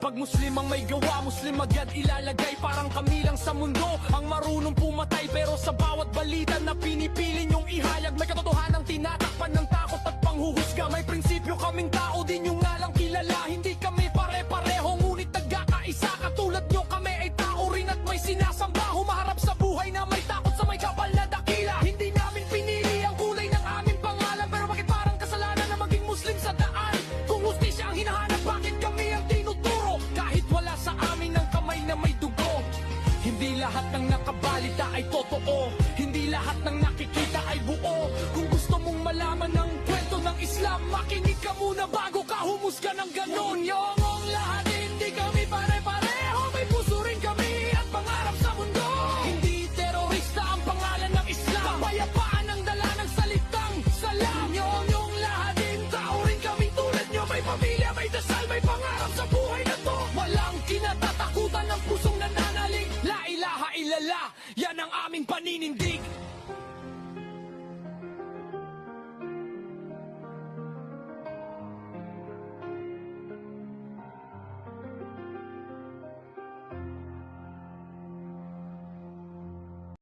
Pag Muslim ang may gawa, Muslim agad ilalagay. Parang kami lang sa mundo ang marunong pumatay. Pero sa bawat balita na pinipili nyong ihayag, may katotohanang tinatakpan ng takot at panghuhusga. May prinsipyo kaming tao, di nyo nga lang kilala. Hindi kami pare-pareho, ngunit nagkakaisa. Katulad nyo kami ay tao rin at may sinasamba. Humaharap sa buhay na may takot sa may kapal na dakila. Hindi namin pinili ang kulay ng aming pangalan, pero bakit parang kasalanan na maging Muslim sa daan? Kung hustisya ang hinahanap, bakit kami ang tinuturo? Kahit wala sa amin ang kamay na may dugo. Hindi lahat ng nakabalita ay totoo, hindi lahat ng nakikita ay buo. Kung gusto mong malaman ng kwento ng Islam, makinig ka muna bago ka humusga ng ganon. Yongong lahat, hindi kami pare-pareho, may puso rin kami at pangarap sa mundo. Hindi terorista ang pangalan ng Islam, kapayapaan ang dala ng salitang salam. Yongong lahat, tao rin kami tulad nyo, may pamilya, may dasal, may pangarap sa buhay na to. Walang kinatatakutan ng pusong nananalig. La ilaha illallah, yan ang aming paninindig.